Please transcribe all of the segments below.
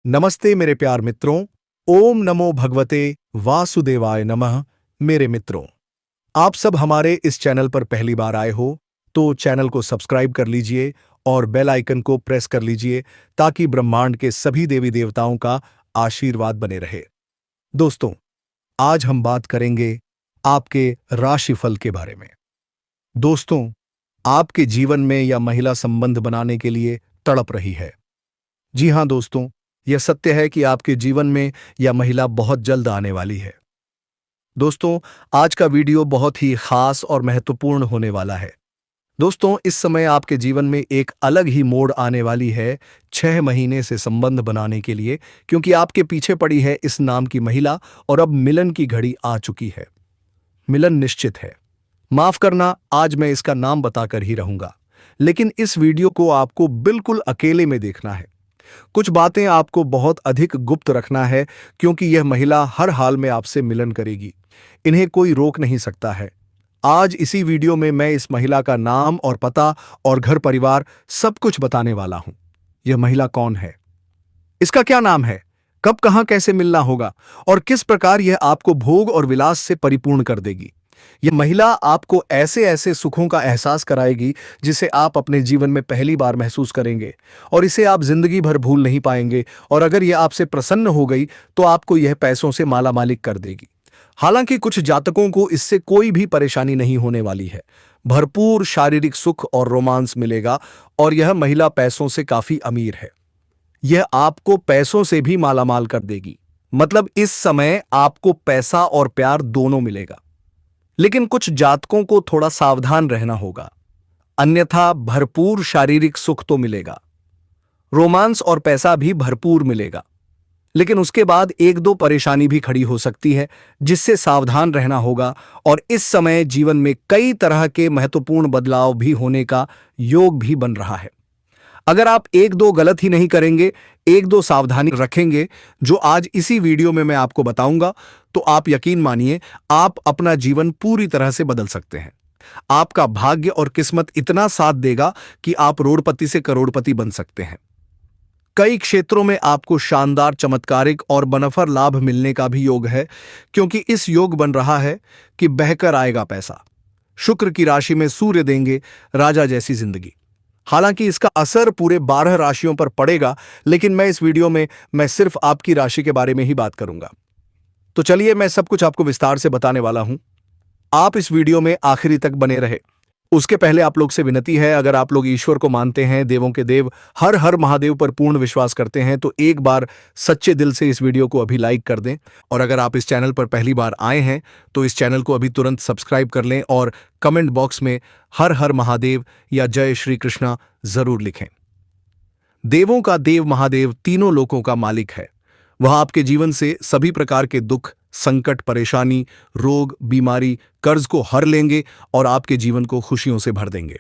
नमस्ते मेरे प्यार मित्रों। ओम नमो भगवते वासुदेवाय नमः। मेरे मित्रों, आप सब हमारे इस चैनल पर पहली बार आए हो तो चैनल को सब्सक्राइब कर लीजिए और बेल आइकन को प्रेस कर लीजिए ताकि ब्रह्मांड के सभी देवी देवताओं का आशीर्वाद बने रहे। दोस्तों, आज हम बात करेंगे आपके राशिफल के बारे में। दोस्तों, आपके जीवन में या महिला संबंध बनाने के लिए तड़प रही है। जी हां दोस्तों, यह सत्य है कि आपके जीवन में यह महिला बहुत जल्द आने वाली है। दोस्तों, आज का वीडियो बहुत ही खास और महत्वपूर्ण होने वाला है। दोस्तों, इस समय आपके जीवन में एक अलग ही मोड़ आने वाली है 6 महीने से संबंध बनाने के लिए, क्योंकि आपके पीछे पड़ी है इस नाम की महिला और अब मिलन की घड़ी आ चुकी है। मिलन निश्चित है। माफ करना, आज मैं इसका नाम बताकर ही रहूंगा, लेकिन इस वीडियो को आपको बिल्कुल अकेले में देखना है। कुछ बातें आपको बहुत अधिक गुप्त रखना है, क्योंकि यह महिला हर हाल में आपसे मिलन करेगी। इन्हें कोई रोक नहीं सकता है। आज इसी वीडियो में मैं इस महिला का नाम और पता और घर परिवार सब कुछ बताने वाला हूं। यह महिला कौन है, इसका क्या नाम है, कब कहां कैसे मिलना होगा और किस प्रकार यह आपको भोग और विलास से परिपूर्ण कर देगी। यह महिला आपको ऐसे ऐसे सुखों का एहसास कराएगी जिसे आप अपने जीवन में पहली बार महसूस करेंगे और इसे आप जिंदगी भर भूल नहीं पाएंगे। और अगर यह आपसे प्रसन्न हो गई तो आपको यह पैसों से मालामालिक कर देगी। हालांकि कुछ जातकों को इससे कोई भी परेशानी नहीं होने वाली है। भरपूर शारीरिक सुख और रोमांस मिलेगा और यह महिला पैसों से काफी अमीर है। यह आपको पैसों से भी मालामाल कर देगी। मतलब इस समय आपको पैसा और प्यार दोनों मिलेगा। लेकिन कुछ जातकों को थोड़ा सावधान रहना होगा, अन्यथा भरपूर शारीरिक सुख तो मिलेगा, रोमांस और पैसा भी भरपूर मिलेगा, लेकिन उसके बाद एक दो परेशानी भी खड़ी हो सकती है जिससे सावधान रहना होगा। और इस समय जीवन में कई तरह के महत्वपूर्ण बदलाव भी होने का योग भी बन रहा है। अगर आप एक दो गलत ही नहीं करेंगे, एक दो सावधानी रखेंगे जो आज इसी वीडियो में मैं आपको बताऊंगा, तो आप यकीन मानिए आप अपना जीवन पूरी तरह से बदल सकते हैं। आपका भाग्य और किस्मत इतना साथ देगा कि आप रोड़पति से करोड़पति बन सकते हैं। कई क्षेत्रों में आपको शानदार, चमत्कारिक और बनफर लाभ मिलने का भी योग है, क्योंकि इस योग बन रहा है कि बहकर आएगा पैसा। शुक्र की राशि में सूर्य देंगे राजा जैसी जिंदगी। हालांकि इसका असर पूरे 12 राशियों पर पड़ेगा, लेकिन मैं इस वीडियो में सिर्फ आपकी राशि के बारे में ही बात करूंगा। तो चलिए, मैं सब कुछ आपको विस्तार से बताने वाला हूं। आप इस वीडियो में आखिरी तक बने रहे। उसके पहले आप लोग से विनती है, अगर आप लोग ईश्वर को मानते हैं, देवों के देव हर हर महादेव पर पूर्ण विश्वास करते हैं, तो एक बार सच्चे दिल से इस वीडियो को अभी लाइक कर दें। और अगर आप इस चैनल पर पहली बार आए हैं तो इस चैनल को अभी तुरंत सब्सक्राइब कर लें और कमेंट बॉक्स में हर हर महादेव या जय श्री कृष्णा जरूर लिखें। देवों का देव महादेव तीनों लोकों का मालिक है। वह आपके जीवन से सभी प्रकार के दुख, संकट, परेशानी, रोग, बीमारी, कर्ज को हर लेंगे और आपके जीवन को खुशियों से भर देंगे।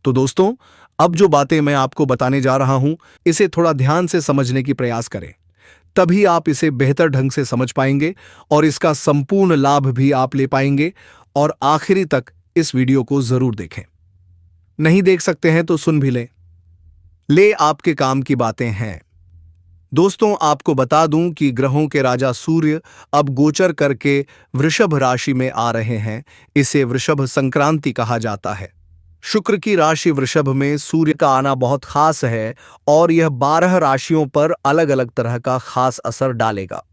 तो दोस्तों, अब जो बातें मैं आपको बताने जा रहा हूं, इसे थोड़ा ध्यान से समझने की प्रयास करें, तभी आप इसे बेहतर ढंग से समझ पाएंगे और इसका संपूर्ण लाभ भी आप ले पाएंगे। और आखिरी तक इस वीडियो को जरूर देखें। नहीं देख सकते हैं तो सुन भी लें। ले आपके काम की बातें हैं। दोस्तों, आपको बता दूं कि ग्रहों के राजा सूर्य अब गोचर करके वृषभ राशि में आ रहे हैं। इसे वृषभ संक्रांति कहा जाता है। शुक्र की राशि वृषभ में सूर्य का आना बहुत खास है और यह 12 राशियों पर अलग अलग तरह का खास असर डालेगा।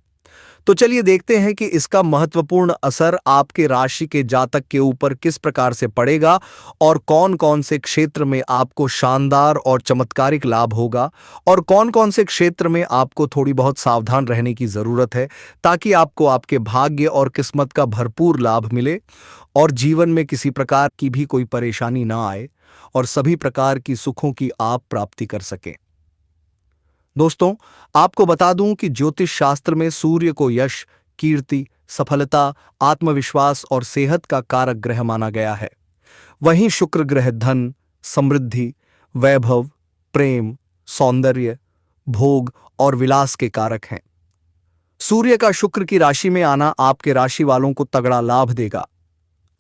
तो चलिए देखते हैं कि इसका महत्वपूर्ण असर आपके राशि के जातक के ऊपर किस प्रकार से पड़ेगा और कौन कौन से क्षेत्र में आपको शानदार और चमत्कारिक लाभ होगा और कौन कौन से क्षेत्र में आपको थोड़ी बहुत सावधान रहने की जरूरत है, ताकि आपको आपके भाग्य और किस्मत का भरपूर लाभ मिले और जीवन में किसी प्रकार की भी कोई परेशानी ना आए और सभी प्रकार की सुखों की आप प्राप्ति कर सकें। दोस्तों, आपको बता दूं कि ज्योतिष शास्त्र में सूर्य को यश, कीर्ति, सफलता, आत्मविश्वास और सेहत का कारक ग्रह माना गया है। वहीं शुक्र ग्रह धन, समृद्धि, वैभव, प्रेम, सौंदर्य, भोग और विलास के कारक हैं। सूर्य का शुक्र की राशि में आना आपके राशि वालों को तगड़ा लाभ देगा।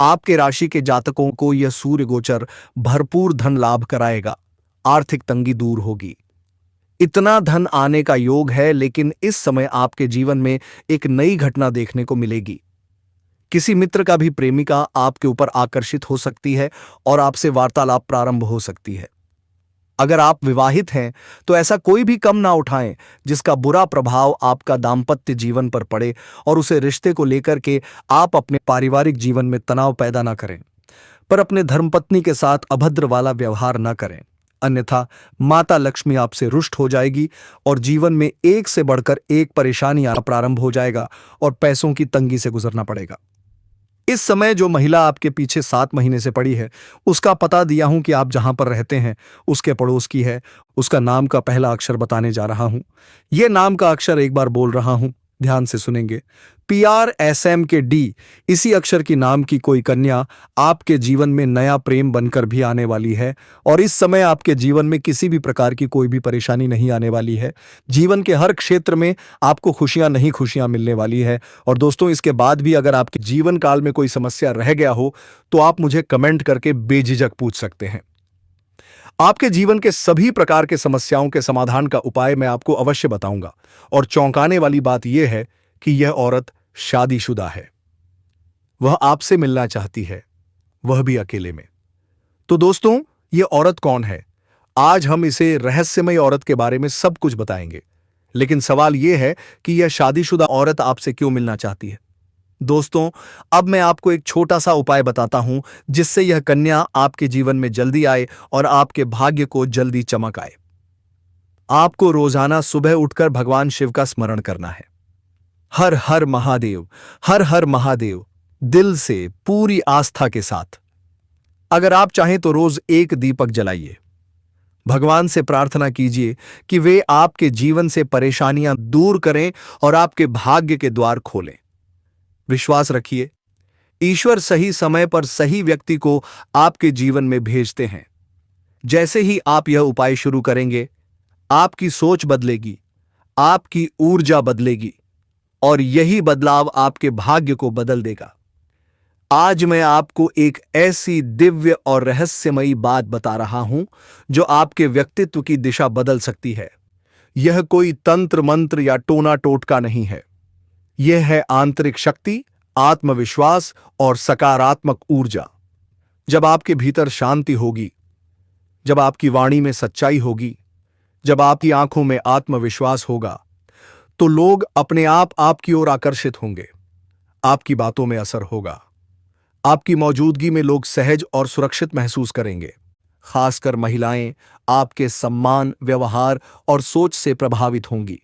आपके राशि के जातकों को यह सूर्य गोचर भरपूर धन लाभ कराएगा। आर्थिक तंगी दूर होगी। इतना धन आने का योग है, लेकिन इस समय आपके जीवन में एक नई घटना देखने को मिलेगी। किसी मित्र का भी प्रेमिका आपके ऊपर आकर्षित हो सकती है और आपसे वार्तालाप प्रारंभ हो सकती है। अगर आप विवाहित हैं तो ऐसा कोई भी कम ना उठाएं जिसका बुरा प्रभाव आपका दांपत्य जीवन पर पड़े और उसे रिश्ते को लेकर के आप अपने पारिवारिक जीवन में तनाव पैदा ना करें, पर अपने धर्मपत्नी के साथ अभद्र वाला व्यवहार न करें, अन्यथा माता लक्ष्मी आपसे रुष्ट हो जाएगी और जीवन में एक से बढ़कर एक परेशानी आना प्रारंभ हो जाएगा और पैसों की तंगी से गुजरना पड़ेगा। इस समय जो महिला आपके पीछे 7 महीने से पड़ी है, उसका पता दिया हूं कि आप जहां पर रहते हैं उसके पड़ोस की है। उसका नाम का पहला अक्षर बताने जा रहा हूं। यह नाम का अक्षर एक बार बोल रहा हूं, ध्यान से सुनेंगे। PRSM के D, इसी अक्षर की नाम की कोई कन्या आपके जीवन में नया प्रेम बनकर भी आने वाली है और इस समय आपके जीवन में किसी भी प्रकार की कोई भी परेशानी नहीं आने वाली है। जीवन के हर क्षेत्र में आपको खुशियां नहीं खुशियां मिलने वाली है। और दोस्तों, इसके बाद भी अगर आपके जीवन काल में कोई समस्या रह गया हो तो आप मुझे कमेंट करके बेझिझक पूछ सकते हैं। आपके जीवन के सभी प्रकार के समस्याओं के समाधान का उपाय मैं आपको अवश्य बताऊंगा। और चौंकाने वाली बात यह है कि यह औरत शादीशुदा है। वह आपसे मिलना चाहती है, वह भी अकेले में। तो दोस्तों, यह औरत कौन है? आज हम इसे रहस्यमय औरत के बारे में सब कुछ बताएंगे, लेकिन सवाल यह है कि यह शादीशुदा औरत आपसे क्यों मिलना चाहती है। दोस्तों, अब मैं आपको एक छोटा सा उपाय बताता हूं जिससे यह कन्या आपके जीवन में जल्दी आए और आपके भाग्य को जल्दी चमक आए। आपको रोजाना सुबह उठकर भगवान शिव का स्मरण करना है। हर हर महादेव, हर हर महादेव, दिल से पूरी आस्था के साथ। अगर आप चाहें तो रोज एक दीपक जलाइए। भगवान से प्रार्थना कीजिए कि वे आपके जीवन से परेशानियां दूर करें और आपके भाग्य के द्वार खोलें। विश्वास रखिए, ईश्वर सही समय पर सही व्यक्ति को आपके जीवन में भेजते हैं। जैसे ही आप यह उपाय शुरू करेंगे, आपकी सोच बदलेगी, आपकी ऊर्जा बदलेगी और यही बदलाव आपके भाग्य को बदल देगा। आज मैं आपको एक ऐसी दिव्य और रहस्यमयी बात बता रहा हूं जो आपके व्यक्तित्व की दिशा बदल सकती है। यह कोई तंत्र मंत्र या टोना टोटका नहीं है। यह है आंतरिक शक्ति, आत्मविश्वास और सकारात्मक ऊर्जा। जब आपके भीतर शांति होगी, जब आपकी वाणी में सच्चाई होगी, जब आपकी आंखों में आत्मविश्वास होगा, तो लोग अपने आप आपकी ओर आकर्षित होंगे। आपकी बातों में असर होगा। आपकी मौजूदगी में लोग सहज और सुरक्षित महसूस करेंगे। खासकर महिलाएं आपके सम्मान, व्यवहार और सोच से प्रभावित होंगी।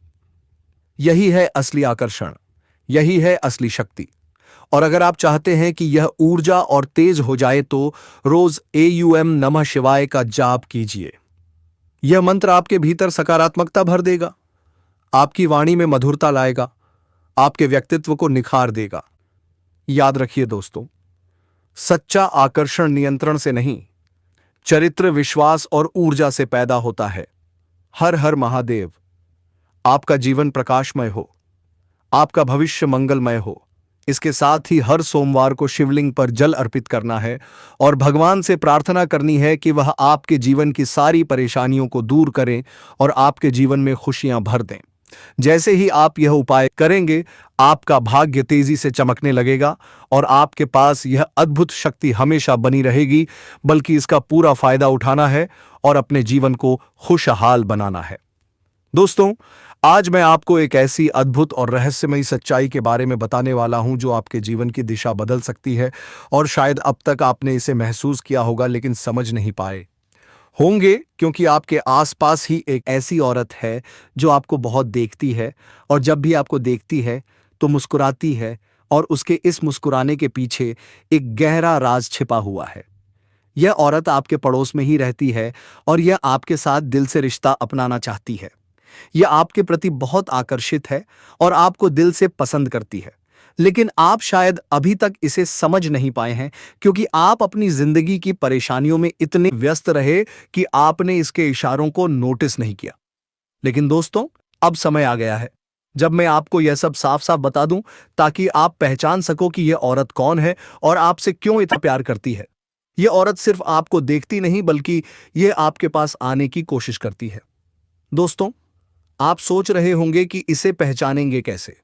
यही है असली आकर्षण, यही है असली शक्ति। और अगर आप चाहते हैं कि यह ऊर्जा और तेज हो जाए तो रोज AUM नमः शिवाय का जाप कीजिए। यह मंत्र आपके भीतर सकारात्मकता भर देगा, आपकी वाणी में मधुरता लाएगा, आपके व्यक्तित्व को निखार देगा। याद रखिए दोस्तों, सच्चा आकर्षण नियंत्रण से नहीं, चरित्र, विश्वास और ऊर्जा से पैदा होता है। हर हर महादेव। आपका जीवन प्रकाशमय हो, आपका भविष्य मंगलमय हो। इसके साथ ही हर सोमवार को शिवलिंग पर जल अर्पित करना है और भगवान से प्रार्थना करनी है कि वह आपके जीवन की सारी परेशानियों को दूर करें और आपके जीवन में खुशियां भर दें। जैसे ही आप यह उपाय करेंगे, आपका भाग्य तेजी से चमकने लगेगा और आपके पास यह अद्भुत शक्ति हमेशा बनी रहेगी। बल्कि इसका पूरा फायदा उठाना है और अपने जीवन को खुशहाल बनाना है। दोस्तों, आज मैं आपको एक ऐसी अद्भुत और रहस्यमयी सच्चाई के बारे में बताने वाला हूं जो आपके जीवन की दिशा बदल सकती है। और शायद अब तक आपने इसे महसूस किया होगा लेकिन समझ नहीं पाए होंगे, क्योंकि आपके आसपास ही एक ऐसी औरत है जो आपको बहुत देखती है और जब भी आपको देखती है तो मुस्कुराती है और उसके इस मुस्कुराने के पीछे एक गहरा राज छिपा हुआ है। यह औरत आपके पड़ोस में ही रहती है और यह आपके साथ दिल से रिश्ता अपनाना चाहती है। यह आपके प्रति बहुत आकर्षित है और आपको दिल से पसंद करती है, लेकिन आप शायद अभी तक इसे समझ नहीं पाए हैं क्योंकि आप अपनी जिंदगी की परेशानियों में इतने व्यस्त रहे कि आपने इसके इशारों को नोटिस नहीं किया। लेकिन दोस्तों, अब समय आ गया है जब मैं आपको यह सब साफ साफ बता दूं ताकि आप पहचान सको कि यह औरत कौन है और आपसे क्यों इतना प्यार करती है। यह औरत सिर्फ आपको देखती नहीं बल्कि यह आपके पास आने की कोशिश करती है। दोस्तों, आप सोच रहे होंगे कि इसे पहचानेंगे कैसे।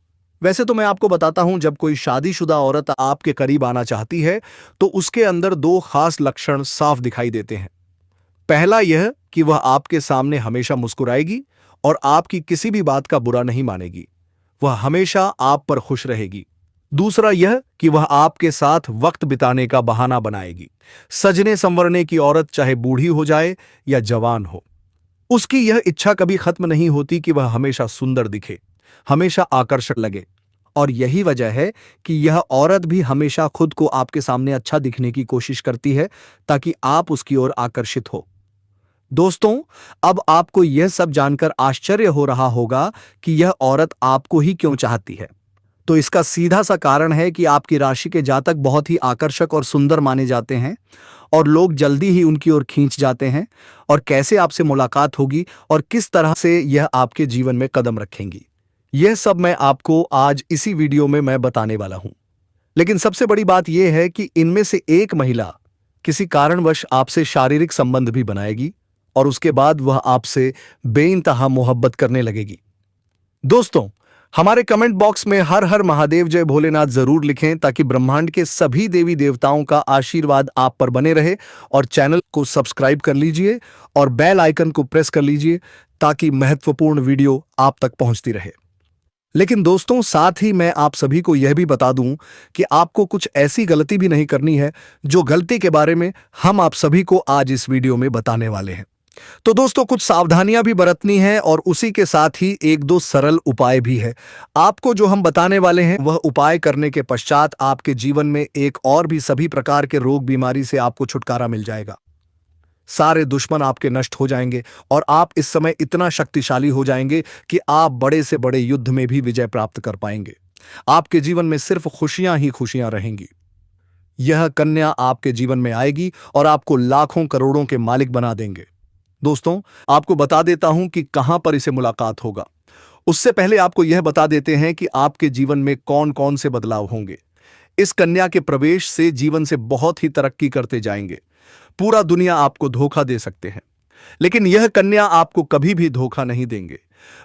वैसे तो मैं आपको बताता हूं, जब कोई शादीशुदा औरत आपके करीब आना चाहती है तो उसके अंदर दो खास लक्षण साफ दिखाई देते हैं। पहला यह कि वह आपके सामने हमेशा मुस्कुराएगी और आपकी किसी भी बात का बुरा नहीं मानेगी। वह हमेशा आप पर खुश रहेगी। दूसरा यह कि वह आपके साथ वक्त बिताने का बहाना बनाएगी। सजने संवरने की औरत चाहे बूढ़ी हो जाए या जवान हो, उसकी यह इच्छा कभी खत्म नहीं होती कि वह हमेशा सुंदर दिखे, हमेशा आकर्षक लगे। और यही वजह है कि यह औरत भी हमेशा खुद को आपके सामने अच्छा दिखने की कोशिश करती है ताकि आप उसकी ओर आकर्षित हो। दोस्तों, अब आपको यह सब जानकर आश्चर्य हो रहा होगा कि यह औरत आपको ही क्यों चाहती है। तो इसका सीधा सा कारण है कि आपकी राशि के जातक बहुत ही आकर्षक और सुंदर माने जाते हैं और लोग जल्दी ही उनकी ओर खींच जाते हैं। और कैसे आपसे मुलाकात होगी और किस तरह से यह आपके जीवन में कदम रखेंगी, यह सब मैं आपको आज इसी वीडियो में मैं बताने वाला हूं। लेकिन सबसे बड़ी बात यह है कि इनमें से एक महिला किसी कारणवश आपसे शारीरिक संबंध भी बनाएगी और उसके बाद वह आपसे बेइंतहा मोहब्बत करने लगेगी। दोस्तों, हमारे कमेंट बॉक्स में हर हर महादेव जय भोलेनाथ जरूर लिखें ताकि ब्रह्मांड के सभी देवी देवताओं का आशीर्वाद आप पर बने रहे। और चैनल को सब्सक्राइब कर लीजिए और बेल आइकन को प्रेस कर लीजिए ताकि महत्वपूर्ण वीडियो आप तक पहुंचती रहे। लेकिन दोस्तों, साथ ही मैं आप सभी को यह भी बता दूं कि आपको कुछ ऐसी गलती भी नहीं करनी है जो गलती के बारे में हम आप सभी को आज इस वीडियो में बताने वाले हैं। तो दोस्तों, कुछ सावधानियां भी बरतनी है और उसी के साथ ही एक दो सरल उपाय भी है। आपको जो हम बताने वाले हैं वह उपाय करने के पश्चात आपके जीवन में एक और भी सभी प्रकार के रोग बीमारी से आपको छुटकारा मिल जाएगा। सारे दुश्मन आपके नष्ट हो जाएंगे और आप इस समय इतना शक्तिशाली हो जाएंगे कि आप बड़े से बड़े युद्ध में भी विजय प्राप्त कर पाएंगे। आपके जीवन में सिर्फ खुशियां ही खुशियां रहेंगी। यह कन्या आपके जीवन में आएगी और आपको लाखों करोड़ों के मालिक बना देंगे। दोस्तों, आपको बता देता हूं कि कहां पर इसे मुलाकात होगा। उससे पहले आपको यह बता देते हैं कि आपके जीवन में कौन कौन से बदलाव होंगे। इस कन्या के प्रवेश से जीवन से बहुत ही तरक्की करते जाएंगे। पूरा दुनिया आपको धोखा दे सकते हैं, लेकिन यह कन्या आपको कभी भी धोखा नहीं देंगे।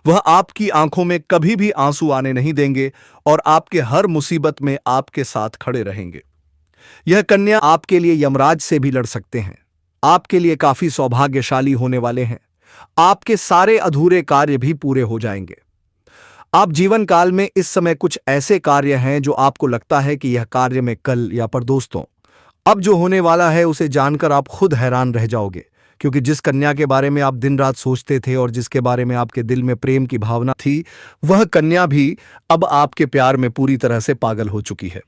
वह आपकी आंखों में कभी भी आंसू आने नहीं देंगे और आपके हर मुसीबत में आपके साथ खड़े रहेंगे। यह कन्या आपके लिए यमराज से भी लड़ सकते हैं। आपके लिए काफी सौभाग्यशाली होने वाले हैं। आपके सारे अधूरे कार्य भी पूरे हो जाएंगे। आप जीवन काल में इस समय कुछ ऐसे कार्य हैं जो आपको लगता है कि यह कार्य में कल या पर दोस्तों, अब जो होने वाला है उसे जानकर आप खुद हैरान रह जाओगे, क्योंकि जिस कन्या के बारे में आप दिन रात सोचते थे और जिसके बारे में आपके दिल में प्रेम की भावना थी, वह कन्या भी अब आपके प्यार में पूरी तरह से पागल हो चुकी है।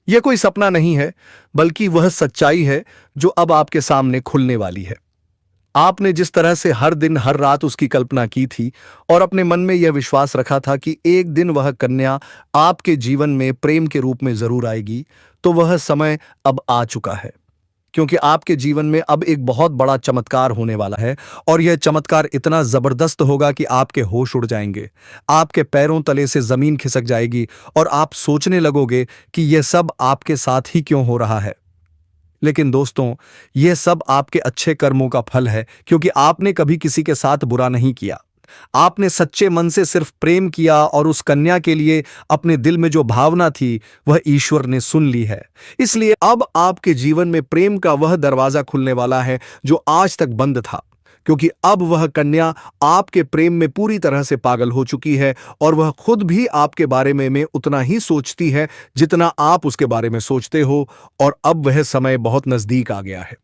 यह कोई सपना नहीं है, बल्कि वह सच्चाई है जो अब आपके सामने खुलने वाली है। आपने जिस तरह से हर दिन हर रात उसकी कल्पना की थी और अपने मन में यह विश्वास रखा था कि एक दिन वह कन्या आपके जीवन में प्रेम के रूप में जरूर आएगी, तो वह समय अब आ चुका है। क्योंकि आपके जीवन में अब एक बहुत बड़ा चमत्कार होने वाला है और यह चमत्कार इतना जबरदस्त होगा कि आपके होश उड़ जाएंगे, आपके पैरों तले से जमीन खिसक जाएगी और आप सोचने लगोगे कि यह सब आपके साथ ही क्यों हो रहा है। लेकिन दोस्तों, यह सब आपके अच्छे कर्मों का फल है, क्योंकि आपने कभी किसी के साथ बुरा नहीं किया। आपने सच्चे मन से सिर्फ प्रेम किया और उस कन्या के लिए अपने दिल में जो भावना थी वह ईश्वर ने सुन ली है। इसलिए अब आपके जीवन में प्रेम का वह दरवाजा खुलने वाला है जो आज तक बंद था, क्योंकि अब वह कन्या आपके प्रेम में पूरी तरह से पागल हो चुकी है और वह खुद भी आपके बारे में उतना ही सोचती है जितना आप उसके बारे में सोचते हो। और अब वह समय बहुत नजदीक आ गया है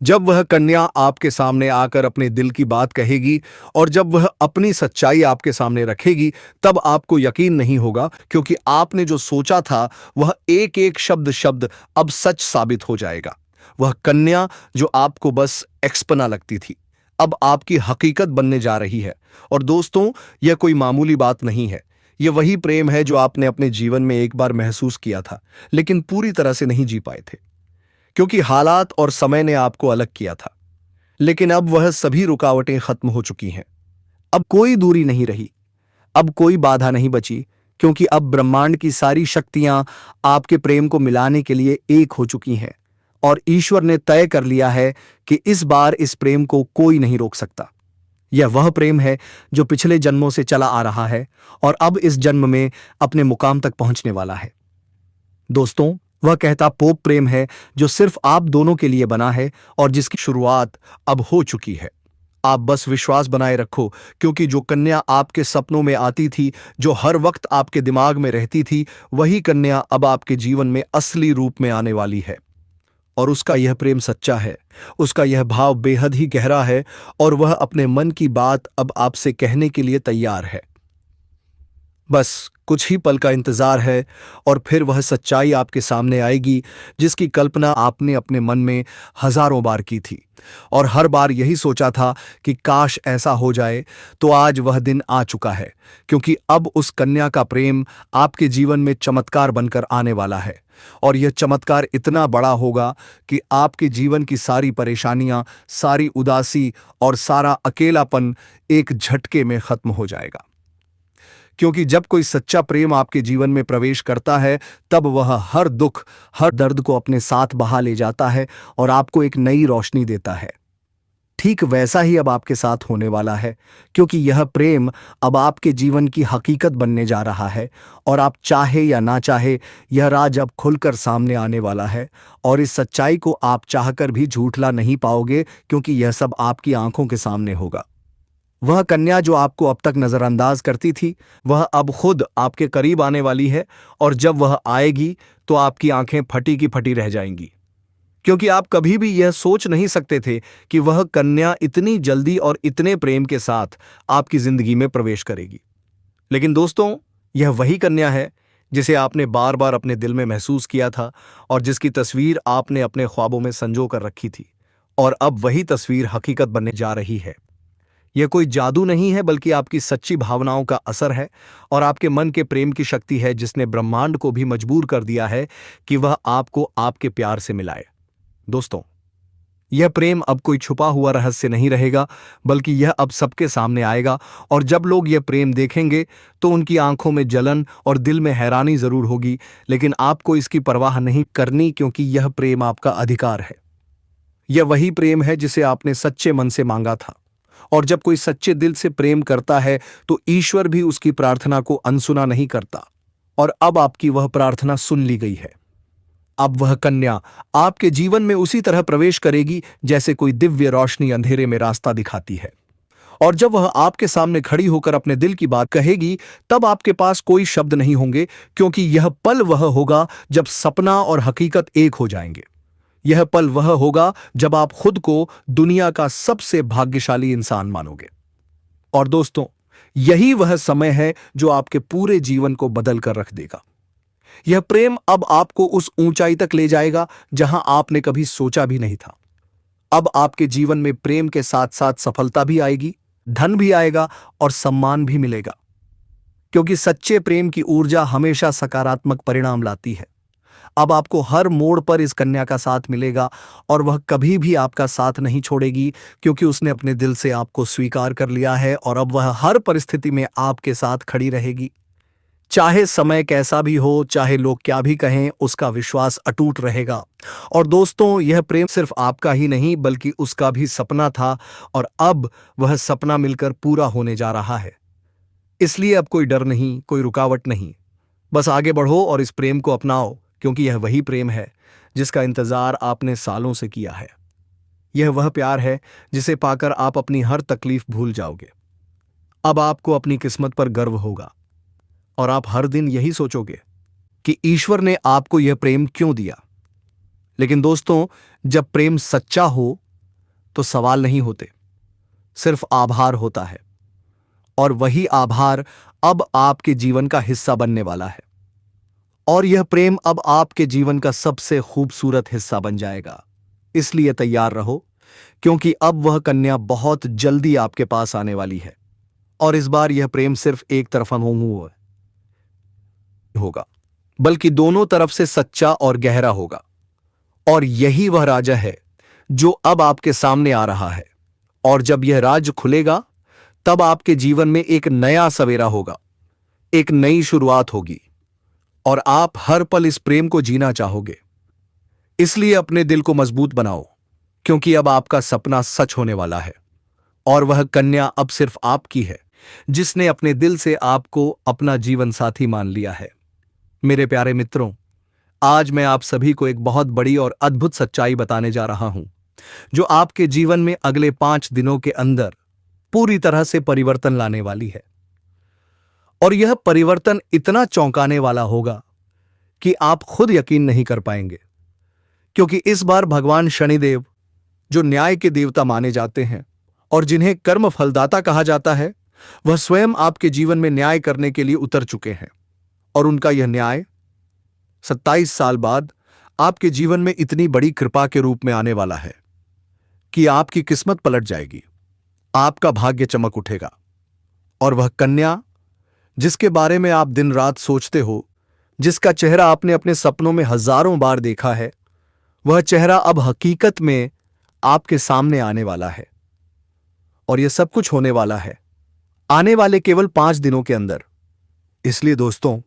जब वह कन्या आपके सामने आकर अपने दिल की बात कहेगी, और जब वह अपनी सच्चाई आपके सामने रखेगी तब आपको यकीन नहीं होगा, क्योंकि आपने जो सोचा था वह एक एक शब्द शब्द अब सच साबित हो जाएगा। वह कन्या जो आपको बस एक्सपना लगती थी, अब आपकी हकीकत बनने जा रही है। और दोस्तों, यह कोई मामूली बात नहीं है। यह वही प्रेम है जो आपने अपने जीवन में एक बार महसूस किया था, लेकिन पूरी तरह से नहीं जी पाए थे, क्योंकि हालात और समय ने आपको अलग किया था। लेकिन अब वह सभी रुकावटें खत्म हो चुकी हैं। अब कोई दूरी नहीं रही, अब कोई बाधा नहीं बची, क्योंकि अब ब्रह्मांड की सारी शक्तियां आपके प्रेम को मिलाने के लिए एक हो चुकी हैं और ईश्वर ने तय कर लिया है कि इस बार इस प्रेम को कोई नहीं रोक सकता। यह वह प्रेम है जो पिछले जन्मों से चला आ रहा है और अब इस जन्म में अपने मुकाम तक पहुंचने वाला है। दोस्तों, वह कहता पोप प्रेम है जो सिर्फ आप दोनों के लिए बना है और जिसकी शुरुआत अब हो चुकी है। आप बस विश्वास बनाए रखो, क्योंकि जो कन्या आपके सपनों में आती थी, जो हर वक्त आपके दिमाग में रहती थी, वही कन्या अब आपके जीवन में असली रूप में आने वाली है। और उसका यह प्रेम सच्चा है, उसका यह भाव बेहद ही गहरा है और वह अपने मन की बात अब आपसे कहने के लिए तैयार है। बस कुछ ही पल का इंतजार है और फिर वह सच्चाई आपके सामने आएगी जिसकी कल्पना आपने अपने मन में हजारों बार की थी और हर बार यही सोचा था कि काश ऐसा हो जाए। तो आज वह दिन आ चुका है, क्योंकि अब उस कन्या का प्रेम आपके जीवन में चमत्कार बनकर आने वाला है और यह चमत्कार इतना बड़ा होगा कि आपके जीवन की सारी परेशानियां, सारी उदासी और सारा अकेलापन एक झटके में खत्म हो जाएगा। क्योंकि जब कोई सच्चा प्रेम आपके जीवन में प्रवेश करता है, तब वह हर दुख, हर दर्द को अपने साथ बहा ले जाता है और आपको एक नई रोशनी देता है। ठीक वैसा ही अब आपके साथ होने वाला है, क्योंकि यह प्रेम अब आपके जीवन की हकीकत बनने जा रहा है और आप चाहे या ना चाहे, यह राज अब खुलकर सामने आने वाला है और इस सच्चाई को आप चाहकर भी झूठला नहीं पाओगे, क्योंकि यह सब आपकी आंखों के सामने होगा। वह कन्या जो आपको अब तक नजरअंदाज करती थी, वह अब खुद आपके करीब आने वाली है और जब वह आएगी तो आपकी आंखें फटी की फटी रह जाएंगी, क्योंकि आप कभी भी यह सोच नहीं सकते थे कि वह कन्या इतनी जल्दी और इतने प्रेम के साथ आपकी जिंदगी में प्रवेश करेगी। लेकिन दोस्तों, यह वही कन्या है जिसे आपने बार बार अपने दिल में महसूस किया था और जिसकी तस्वीर आपने अपने ख्वाबों में संजो कर रखी थी, और अब वही तस्वीर हकीकत बनने जा रही है। यह कोई जादू नहीं है, बल्कि आपकी सच्ची भावनाओं का असर है और आपके मन के प्रेम की शक्ति है जिसने ब्रह्मांड को भी मजबूर कर दिया है कि वह आपको आपके प्यार से मिलाए। दोस्तों, यह प्रेम अब कोई छुपा हुआ रहस्य नहीं रहेगा, बल्कि यह अब सबके सामने आएगा और जब लोग यह प्रेम देखेंगे तो उनकी आंखों में जलन और दिल में हैरानी जरूर होगी, लेकिन आपको इसकी परवाह नहीं करनी, क्योंकि यह प्रेम आपका अधिकार है। यह वही प्रेम है जिसे आपने सच्चे मन से मांगा था, और जब कोई सच्चे दिल से प्रेम करता है तो ईश्वर भी उसकी प्रार्थना को अनसुना नहीं करता, और अब आपकी वह प्रार्थना सुन ली गई है। अब वह कन्या आपके जीवन में उसी तरह प्रवेश करेगी जैसे कोई दिव्य रोशनी अंधेरे में रास्ता दिखाती है, और जब वह आपके सामने खड़ी होकर अपने दिल की बात कहेगी, तब आपके पास कोई शब्द नहीं होंगे, क्योंकि यह पल वह होगा जब सपना और हकीकत एक हो जाएंगे। यह पल वह होगा जब आप खुद को दुनिया का सबसे भाग्यशाली इंसान मानोगे। और दोस्तों, यही वह समय है जो आपके पूरे जीवन को बदल कर रख देगा। यह प्रेम अब आपको उस ऊंचाई तक ले जाएगा जहां आपने कभी सोचा भी नहीं था। अब आपके जीवन में प्रेम के साथ साथ सफलता भी आएगी, धन भी आएगा और सम्मान भी मिलेगा, क्योंकि सच्चे प्रेम की ऊर्जा हमेशा सकारात्मक परिणाम लाती है। अब आपको हर मोड़ पर इस कन्या का साथ मिलेगा और वह कभी भी आपका साथ नहीं छोड़ेगी, क्योंकि उसने अपने दिल से आपको स्वीकार कर लिया है और अब वह हर परिस्थिति में आपके साथ खड़ी रहेगी। चाहे समय कैसा भी हो, चाहे लोग क्या भी कहें, उसका विश्वास अटूट रहेगा। और दोस्तों, यह प्रेम सिर्फ आपका ही नहीं बल्कि उसका भी सपना था, और अब वह सपना मिलकर पूरा होने जा रहा है। इसलिए अब कोई डर नहीं, कोई रुकावट नहीं। बस आगे बढ़ो और इस प्रेम को अपनाओ, क्योंकि यह वही प्रेम है जिसका इंतजार आपने सालों से किया है। यह वह प्यार है जिसे पाकर आप अपनी हर तकलीफ भूल जाओगे। अब आपको अपनी किस्मत पर गर्व होगा और आप हर दिन यही सोचोगे कि ईश्वर ने आपको यह प्रेम क्यों दिया। लेकिन दोस्तों, जब प्रेम सच्चा हो तो सवाल नहीं होते, सिर्फ आभार होता है, और वही आभार अब आपके जीवन का हिस्सा बनने वाला है। और यह प्रेम अब आपके जीवन का सबसे खूबसूरत हिस्सा बन जाएगा। इसलिए तैयार रहो, क्योंकि अब वह कन्या बहुत जल्दी आपके पास आने वाली है, और इस बार यह प्रेम सिर्फ एक तरफा होगा, बल्कि दोनों तरफ से सच्चा और गहरा होगा। और यही वह राजा है जो अब आपके सामने आ रहा है, और जब यह राज खुलेगा तब आपके जीवन में एक नया सवेरा होगा, एक नई शुरुआत होगी, और आप हर पल इस प्रेम को जीना चाहोगे। इसलिए अपने दिल को मजबूत बनाओ, क्योंकि अब आपका सपना सच होने वाला है। और वह कन्या अब सिर्फ आपकी है, जिसने अपने दिल से आपको अपना जीवन साथी मान लिया है। मेरे प्यारे मित्रों, आज मैं आप सभी को एक बहुत बड़ी और अद्भुत सच्चाई बताने जा रहा हूं, जो आपके जीवन में अगले 5 दिनों के अंदर पूरी तरह से परिवर्तन लाने वाली है। और यह परिवर्तन इतना चौंकाने वाला होगा कि आप खुद यकीन नहीं कर पाएंगे, क्योंकि इस बार भगवान शनिदेव, जो न्याय के देवता माने जाते हैं और जिन्हें कर्म फलदाता कहा जाता है, वह स्वयं आपके जीवन में न्याय करने के लिए उतर चुके हैं। और उनका यह न्याय 27 साल बाद आपके जीवन में इतनी बड़ी कृपा के रूप में आने वाला है कि आपकी किस्मत पलट जाएगी, आपका भाग्य चमक उठेगा। और वह कन्या जिसके बारे में आप दिन रात सोचते हो, जिसका चेहरा आपने अपने सपनों में हजारों बार देखा है, वह चेहरा अब हकीकत में आपके सामने आने वाला है। और यह सब कुछ होने वाला है आने वाले केवल 5 दिनों के अंदर। इसलिए दोस्तों,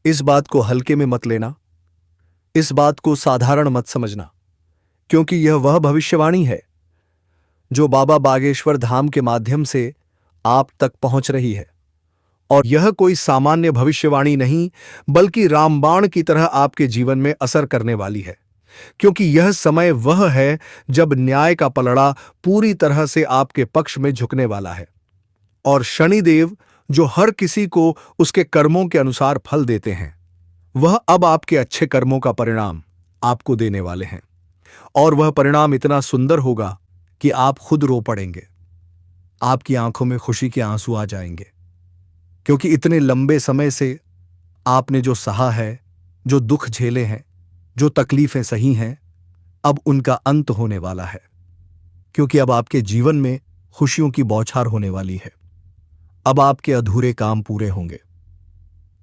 इस बात को हल्के में मत लेना, इस बात को साधारण मत समझना, क्योंकि यह वह भविष्यवाणी है जो बाबा बागेश्वर धाम के माध्यम से आप तक पहुंच रही है। और यह कोई सामान्य भविष्यवाणी नहीं, बल्कि रामबाण की तरह आपके जीवन में असर करने वाली है, क्योंकि यह समय वह है जब न्याय का पलड़ा पूरी तरह से आपके पक्ष में झुकने वाला है। और शनिदेव, जो हर किसी को उसके कर्मों के अनुसार फल देते हैं, वह अब आपके अच्छे कर्मों का परिणाम आपको देने वाले हैं। और वह परिणाम इतना सुंदर होगा कि आप खुद रो पड़ेंगे, आपकी आंखों में खुशी के आंसू आ जाएंगे, क्योंकि इतने लंबे समय से आपने जो सहा है, जो दुख झेले हैं, जो तकलीफें सही हैं, अब उनका अंत होने वाला है। क्योंकि अब आपके जीवन में खुशियों की बौछार होने वाली है। अब आपके अधूरे काम पूरे होंगे।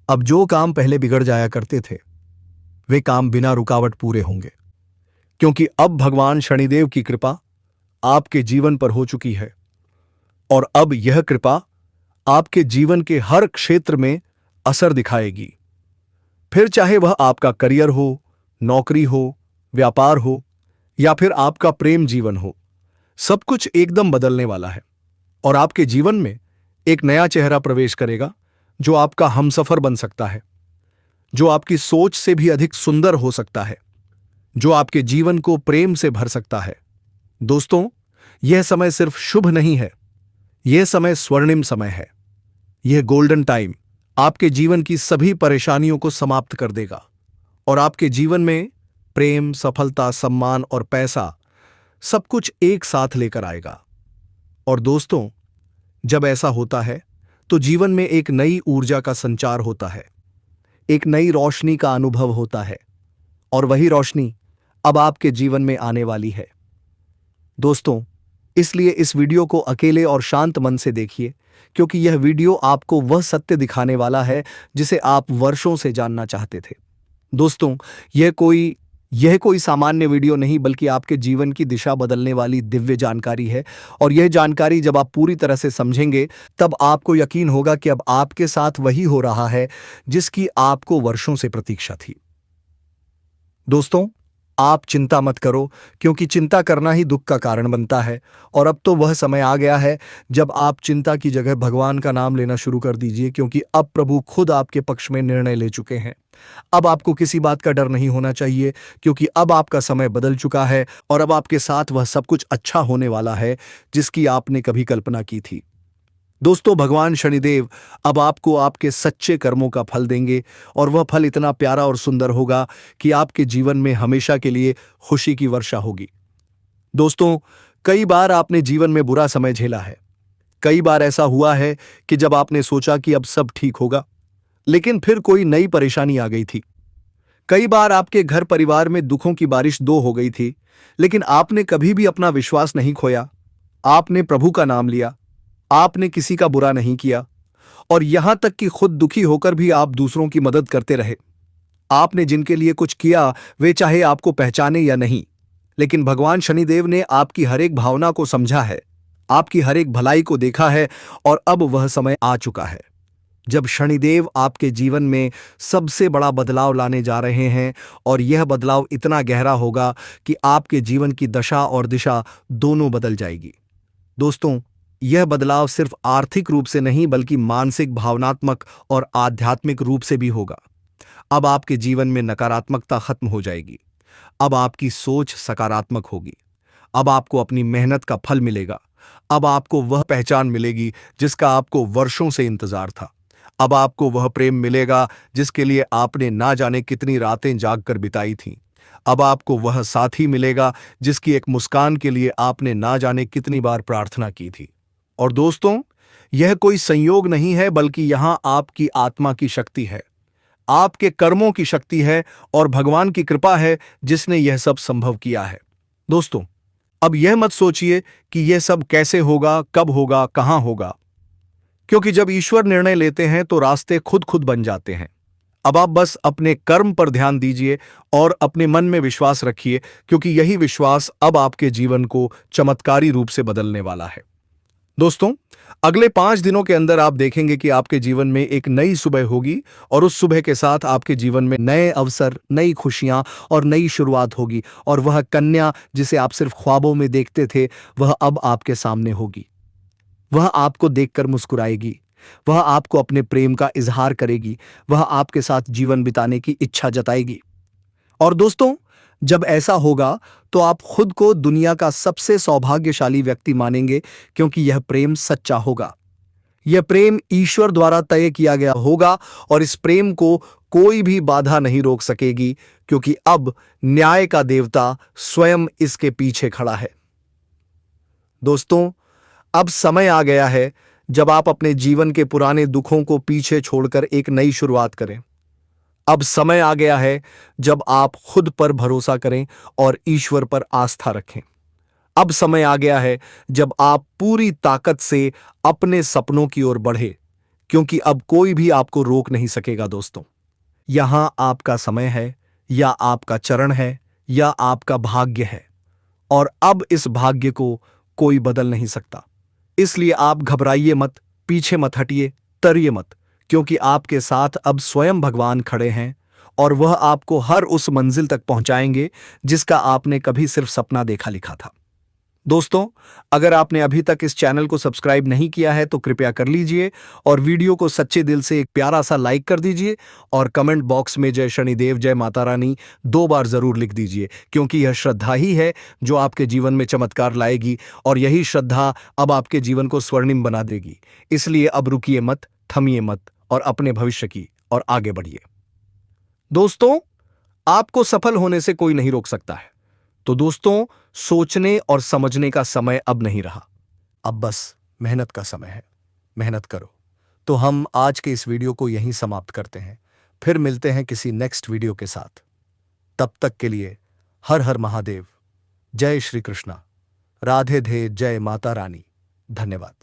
अब जो काम पहले बिगड़ जाया करते थे, वे काम बिना रुकावट पूरे होंगे, क्योंकि अब भगवान शनिदेव की कृपा आपके जीवन पर हो चुकी है। और अब यह कृपा आपके जीवन के हर क्षेत्र में असर दिखाएगी। फिर चाहे वह आपका करियर हो, नौकरी हो, व्यापार हो, या फिर आपका प्रेम जीवन हो, सब कुछ एकदम बदलने वाला है। और आपके जीवन में एक नया चेहरा प्रवेश करेगा, जो आपका हमसफर बन सकता है, जो आपकी सोच से भी अधिक सुंदर हो सकता है, जो आपके जीवन को प्रेम से भर सकता है। दोस्तों, यह समय सिर्फ शुभ नहीं है, यह समय स्वर्णिम समय है। यह गोल्डन टाइम आपके जीवन की सभी परेशानियों को समाप्त कर देगा और आपके जीवन में प्रेम, सफलता, सम्मान और पैसा सब कुछ एक साथ लेकर आएगा। और दोस्तों, जब ऐसा होता है तो जीवन में एक नई ऊर्जा का संचार होता है, एक नई रोशनी का अनुभव होता है, और वही रोशनी अब आपके जीवन में आने वाली है। दोस्तों, इसलिए इस वीडियो को अकेले और शांत मन से देखिए, क्योंकि यह वीडियो आपको वह सत्य दिखाने वाला है जिसे आप वर्षों से जानना चाहते थे। दोस्तों, यह कोई सामान्य वीडियो नहीं, बल्कि आपके जीवन की दिशा बदलने वाली दिव्य जानकारी है। और यह जानकारी जब आप पूरी तरह से समझेंगे, तब आपको यकीन होगा कि अब आपके साथ वही हो रहा है जिसकी आपको वर्षों से प्रतीक्षा थी। दोस्तों, आप चिंता मत करो, क्योंकि चिंता करना ही दुख का कारण बनता है। और अब तो वह समय आ गया है जब आप चिंता की जगह भगवान का नाम लेना शुरू कर दीजिए, क्योंकि अब प्रभु खुद आपके पक्ष में निर्णय ले चुके हैं। अब आपको किसी बात का डर नहीं होना चाहिए, क्योंकि अब आपका समय बदल चुका है और अब आपके साथ वह सब कुछ अच्छा होने वाला है जिसकी आपने कभी कल्पना की थी। दोस्तों, भगवान शनिदेव अब आपको आपके सच्चे कर्मों का फल देंगे, और वह फल इतना प्यारा और सुंदर होगा कि आपके जीवन में हमेशा के लिए खुशी की वर्षा होगी। दोस्तों, कई बार आपने जीवन में बुरा समय झेला है। कई बार ऐसा हुआ है कि जब आपने सोचा कि अब सब ठीक होगा, लेकिन फिर कोई नई परेशानी आ गई थी। कई बार आपके घर परिवार में दुखों की बारिश दो हो गई थी, लेकिन आपने कभी भी अपना विश्वास नहीं खोया। आपने प्रभु का नाम लिया, आपने किसी का बुरा नहीं किया, और यहां तक कि खुद दुखी होकर भी आप दूसरों की मदद करते रहे। आपने जिनके लिए कुछ किया, वे चाहे आपको पहचाने या नहीं, लेकिन भगवान शनिदेव ने आपकी हर एक भावना को समझा है, आपकी हर एक भलाई को देखा है। और अब वह समय आ चुका है जब शनिदेव आपके जीवन में सबसे बड़ा बदलाव लाने जा रहे हैं, और यह बदलाव इतना गहरा होगा कि आपके जीवन की दशा और दिशा दोनों बदल जाएगी। दोस्तों, यह बदलाव सिर्फ आर्थिक रूप से नहीं बल्कि मानसिक, भावनात्मक और आध्यात्मिक रूप से भी होगा। अब आपके जीवन में नकारात्मकता खत्म हो जाएगी। अब आपकी सोच सकारात्मक होगी। अब आपको अपनी मेहनत का फल मिलेगा। अब आपको वह पहचान मिलेगी जिसका आपको वर्षों से इंतजार था। अब आपको वह प्रेम मिलेगा जिसके लिए आपने ना जाने कितनी रातें जागकर बिताई थीं। अब आपको वह साथी मिलेगा जिसकी एक मुस्कान के लिए आपने ना जाने कितनी बार प्रार्थना की थी। और दोस्तों, यह कोई संयोग नहीं है बल्कि यहां आपकी आत्मा की शक्ति है, आपके कर्मों की शक्ति है और भगवान की कृपा है जिसने यह सब संभव किया है। दोस्तों, अब यह मत सोचिए कि यह सब कैसे होगा, कब होगा, कहां होगा, क्योंकि जब ईश्वर निर्णय लेते हैं तो रास्ते खुद खुद बन जाते हैं। अब आप बस अपने कर्म पर ध्यान दीजिए और अपने मन में विश्वास रखिए, क्योंकि यही विश्वास अब आपके जीवन को चमत्कारी रूप से बदलने वाला है। दोस्तों, अगले 5 दिनों के अंदर आप देखेंगे कि आपके जीवन में एक नई सुबह होगी और उस सुबह के साथ आपके जीवन में नए अवसर, नई खुशियां और नई शुरुआत होगी। और वह कन्या जिसे आप सिर्फ ख्वाबों में देखते थे, वह अब आपके सामने होगी। वह आपको देखकर मुस्कुराएगी। वह आपको अपने प्रेम का इजहार करेगी। वह आपके साथ जीवन बिताने की इच्छा जताएगी। और दोस्तों, जब ऐसा होगा तो आप खुद को दुनिया का सबसे सौभाग्यशाली व्यक्ति मानेंगे, क्योंकि यह प्रेम सच्चा होगा। यह प्रेम ईश्वर द्वारा तय किया गया होगा और इस प्रेम को कोई भी बाधा नहीं रोक सकेगी, क्योंकि अब न्याय का देवता स्वयं इसके पीछे खड़ा है। दोस्तों, अब समय आ गया है जब आप अपने जीवन के पुराने दुखों को पीछे छोड़कर एक नई शुरुआत करें। अब समय आ गया है जब आप खुद पर भरोसा करें और ईश्वर पर आस्था रखें। अब समय आ गया है जब आप पूरी ताकत से अपने सपनों की ओर बढ़े, क्योंकि अब कोई भी आपको रोक नहीं सकेगा। दोस्तों, यहां आपका समय है, या आपका चरण है, या आपका भाग्य है, और अब इस भाग्य को कोई बदल नहीं सकता। इसलिए आप घबराइए मत, पीछे मत हटिए, तरिए मत, क्योंकि आपके साथ अब स्वयं भगवान खड़े हैं और वह आपको हर उस मंजिल तक पहुंचाएंगे जिसका आपने कभी सिर्फ सपना देखा लिखा था। दोस्तों, अगर आपने अभी तक इस चैनल को सब्सक्राइब नहीं किया है तो कृपया कर लीजिए और वीडियो को सच्चे दिल से एक प्यारा सा लाइक कर दीजिए और कमेंट बॉक्स में जय शनिदेव, जय माता रानी 2 बार जरूर लिख दीजिए, क्योंकि यह श्रद्धा ही है जो आपके जीवन में चमत्कार लाएगी और यही श्रद्धा अब आपके जीवन को स्वर्णिम बना देगी। इसलिए अब रुकिए मत, थमिए मत और अपने भविष्य की और आगे बढ़िए। दोस्तों, आपको सफल होने से कोई नहीं रोक सकता है। तो दोस्तों, सोचने और समझने का समय अब नहीं रहा। अब बस मेहनत का समय है। मेहनत करो। तो हम आज के इस वीडियो को यहीं समाप्त करते हैं। फिर मिलते हैं किसी नेक्स्ट वीडियो के साथ। तब तक के लिए हर हर महादेव, जय श्री कृष्णा, राधे धे, जय माता रानी। धन्यवाद।